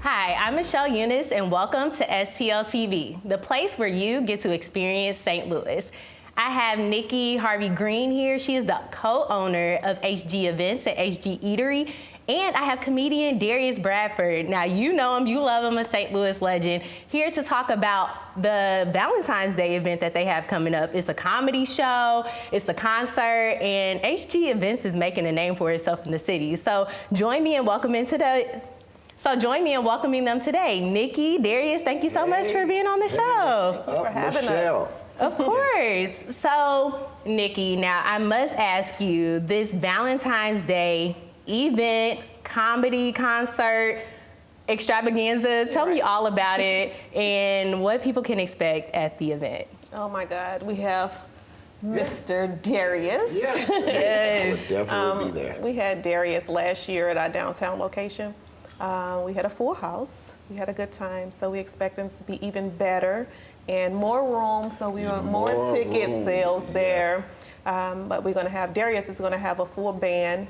Hi, I'm Michelle Eunice, and welcome to STL TV, the place where you get to experience St. Louis. I have Nikki Harvey-Green here. She is the co-owner of HG Events and HG Eatery. And I have comedian Darius Bradford. Now, you know him, you love him, a St. Louis legend, here to talk about the Valentine's Day event that they have coming up. It's a comedy show, it's a concert, and HG Events is making a name for itself in the city. So join me in welcoming them today. Nikki, Darius, thank you so much for being on the show. Thank you for having us. Of course. So, Nikki, now I must ask you, this Valentine's Day event, comedy, concert, extravaganza, tell me all about it and what people can expect at the event. Oh my God, we have Mr. Darius. Yes. Definitely be there. We had Darius last year at our downtown location. We had a full house. We had a good time, so we expect them to be even better and more room, so we want more ticket sales there. But we're going to have, Darius is going to have a full band.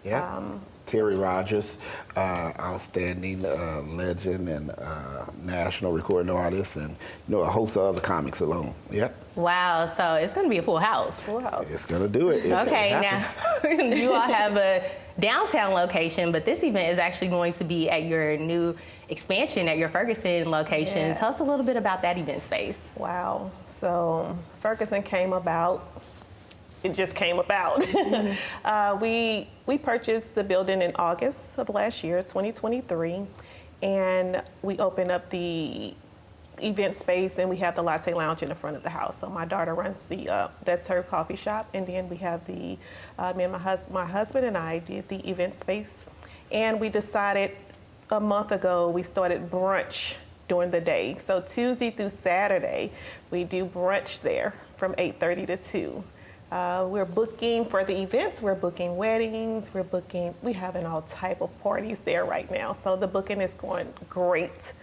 Yeah. Terry Rogers, outstanding legend and national recording artist, and a host of other comics alone. Yeah. Wow, so it's going to be a full house. Full house. It's going to do it. Okay, now you all have a downtown location, but this event is actually going to be at your new expansion at your Ferguson location. Yes. Tell us a little bit about that event space. Wow. So Ferguson came about. It just came about. We purchased the building in August of last year, 2023, and we opened up the event space, and we have the latte lounge in the front of the house. So my daughter runs that's her coffee shop, and then we have me and my husband and I did the event space, and we decided a month ago we started brunch during the day. So Tuesday through Saturday, we do brunch there from 8:30 to 2. We're booking for the events, we're booking weddings, we having all type of parties there right now. So the booking is going great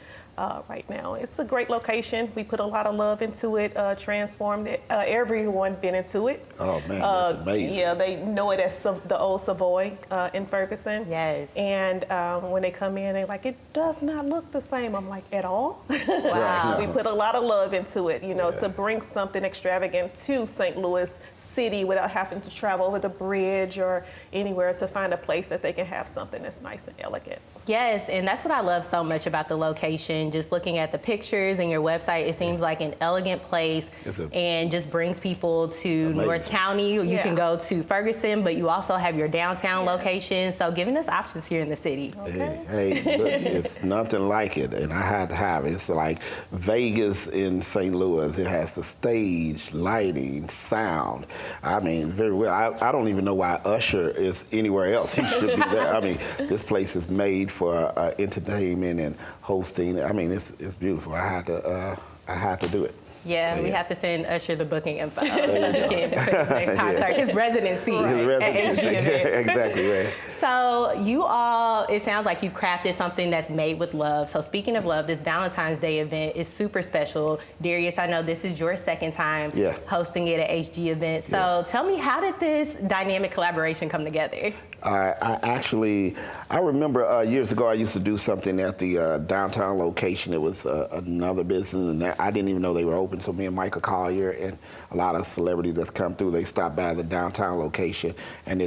right now. It's a great location. We put a lot of love into it, transformed it. Everyone been into it. Oh man, that's amazing. Yeah, they know it as the old Savoy in Ferguson. Yes. And when they come in, they're like, it does not look the same. I'm like, at all? Wow. We put a lot of love into it, to bring something extravagant to St. Louis City without having to travel over the bridge or anywhere, to find a place that they can have something that's nice and elegant. Yes, and that's what I love so much about the location. Just looking at the pictures and your website, it seems like an elegant place and just brings people to North County. You can go to Ferguson, but you also have your downtown location. So giving us options here in the city. Okay. Hey, look, it's nothing like it, and I had to have it. It's like Vegas in St. Louis. It has the stage, lighting, sound. I mean, very well. I don't even know why Usher is anywhere else. He should be there. I mean, this place is made for entertainment and hosting. I mean, it's beautiful. I had to do it. Yeah, we have to send Usher the booking info so he can concert, his residency at HG Events. Exactly, right. So you all, it sounds like you've crafted something that's made with love. So speaking of love, this Valentine's Day event is super special. Darius, I know this is your second time hosting it at HG Events. So tell me, how did this dynamic collaboration come together? I remember years ago I used to do something at the downtown location. It was another business, and I didn't even know they were open. So me and Michael Collier and a lot of celebrities that's come through, they stopped by the downtown location, and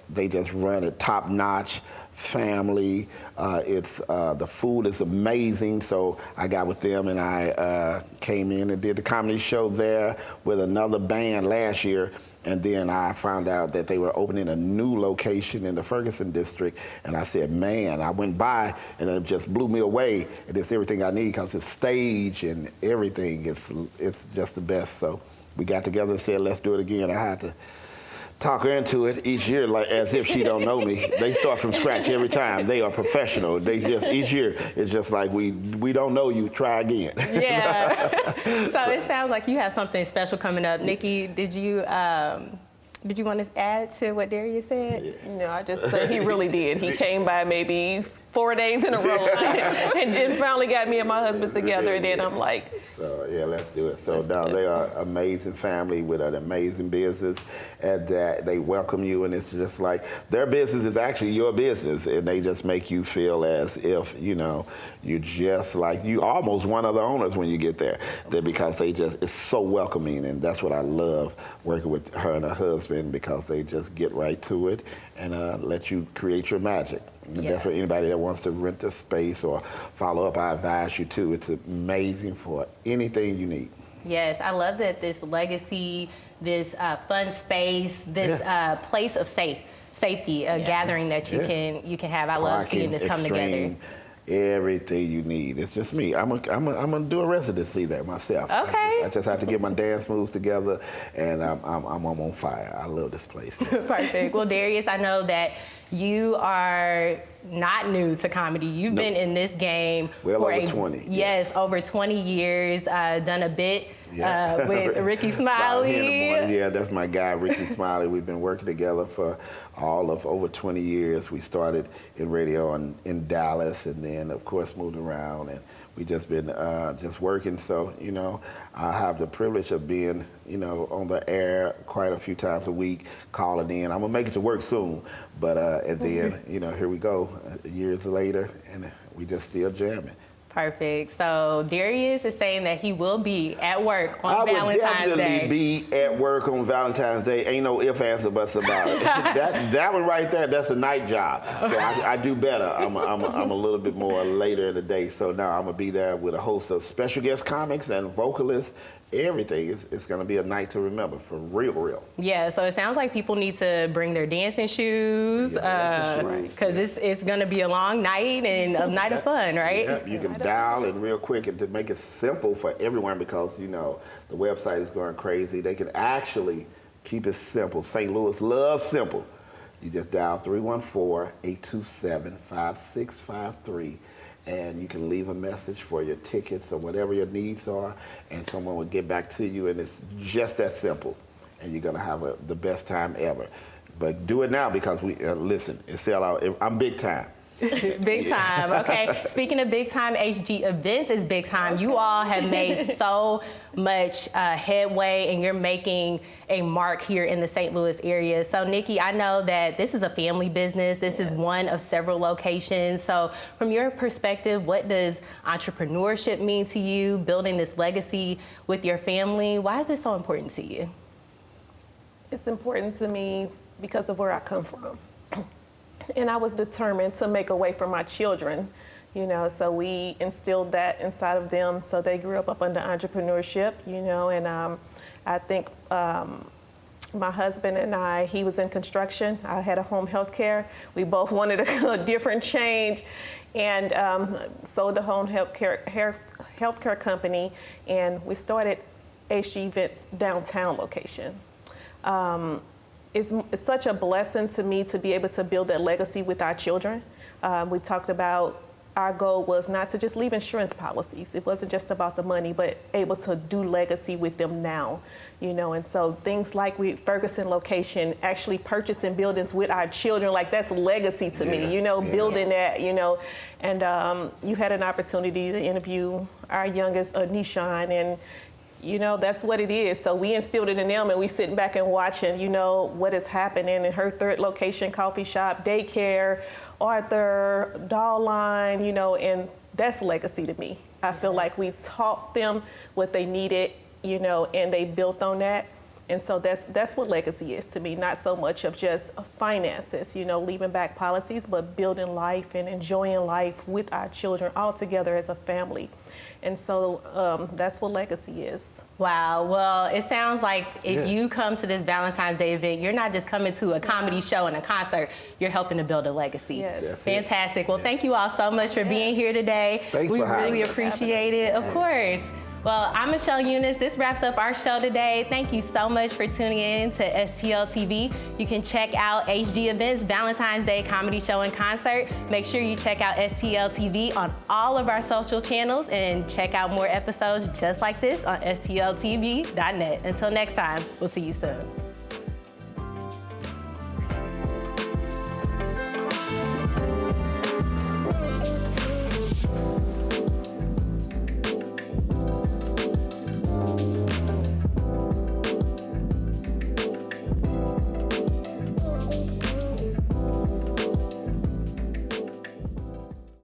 they just run it top notch. Family, the food is amazing. So I got with them, and I came in and did the comedy show there with another band last year. And then I found out that they were opening a new location in the Ferguson district. And I said, man, I went by and it just blew me away. And it's everything I need, because it's stage and everything. It's just the best. So we got together and said, let's do it again. I had to talk her into it each year, like as if she don't know me. They start from scratch every time. They are professional. They just, each year, it's just like, we don't know you, try again. Yeah. So it sounds like you have something special coming up. Nikki, did you want to add to what Darius said? No, I just said he really did. He came by maybe 4 days in a row and then finally got me and my husband together, and then I'm like, So yeah, let's do it. So now they are an amazing family with an amazing business, and that they welcome you, and it's just like their business is actually your business, and they just make you feel as if you're just like you almost one of the owners when you get there. Because it's so welcoming, and that's what I love working with her and her husband, because they just get right to it and let you create your magic. And that's what anybody that wants to rent a space or follow up, I advise you to. It's amazing for anything you need. Yes, I love that this legacy, this fun space, this place of safety, gathering that you can have. I love seeing this come together. Everything you need. It's just me. I'm gonna do a residency there myself. Okay. I just have to get my dance moves together, and I'm on fire. I love this place. Perfect. Well, Darius, I know that you are not new to comedy. You've been in this game for over 20. Yes, over 20 years. Done a bit with Ricky Smiley. Yeah, that's my guy, Ricky Smiley. We've been working together for all of over 20 years. We started in radio in Dallas, and then of course moved around, and we just been just working. So I have the privilege of being on the air quite a few times a week, calling in. I'm gonna make it to work soon, but and then here we go, years later, and we just still jamming. Perfect. So Darius is saying that he will be at work on Valentine's Day. I would definitely be at work on Valentine's Day. Ain't no ifs, ands, or buts about it. that one right there, that's a night job. So I do better. I'm a little bit more later in the day. So now I'm gonna be there with a host of special guest comics and vocalists. Everything. It's going to be a night to remember, for real. Yeah, so it sounds like people need to bring their dancing shoes, because it's going to be a long night and a night of fun, right? Yeah, you can dial it real quick, and to make it simple for everyone, because the website is going crazy. They can actually keep it simple. St. Louis loves simple. You just dial 314-827-5653. And you can leave a message for your tickets or whatever your needs are, and someone will get back to you, and it's just that simple. And you're gonna have the best time ever. But do it now, because listen, it's sell out. I'm big time. Big time, okay. Speaking of big time, HG Events is big time. You all have made so much headway, and you're making a mark here in the St. Louis area. So Nikki, I know that this is a family business. This is one of several locations. So from your perspective, what does entrepreneurship mean to you, building this legacy with your family? Why is this so important to you? It's important to me because of where I come from. And I was determined to make a way for my children, so we instilled that inside of them. So they grew up under entrepreneurship, and I think my husband and he was in construction. I had a home health care. We both wanted a different change, and sold the home healthcare company, and we started HG Events downtown location. It's such a blessing to me to be able to build that legacy with our children. We talked about our goal was not to just leave insurance policies. It wasn't just about the money, but able to do legacy with them now, and so things like Ferguson location, actually purchasing buildings with our children, like that's legacy to me, building that, and you had an opportunity to interview our youngest, Nishan, and that's what it is. So we instilled it in them, and we sitting back and watching, what is happening in her third location, coffee shop, daycare, Arthur, doll line, and that's legacy to me. I feel like we taught them what they needed, and they built on that. And so that's what legacy is to me, not so much of just finances, leaving back policies, but building life and enjoying life with our children all together as a family. And so that's what legacy is. Wow. Well, it sounds like if you come to this Valentine's Day event, you're not just coming to a comedy show and a concert, you're helping to build a legacy. Yes. Fantastic. Well, thank you all so much for being here today. Thanks we for really appreciate it. Of course. Well, I'm Michelle Eunice. This wraps up our show today. Thank you so much for tuning in to STL TV. You can check out HG Events Valentine's Day Comedy Show and Concert. Make sure you check out STL TV on all of our social channels, and check out more episodes just like this on stltv.net. Until next time, we'll see you soon.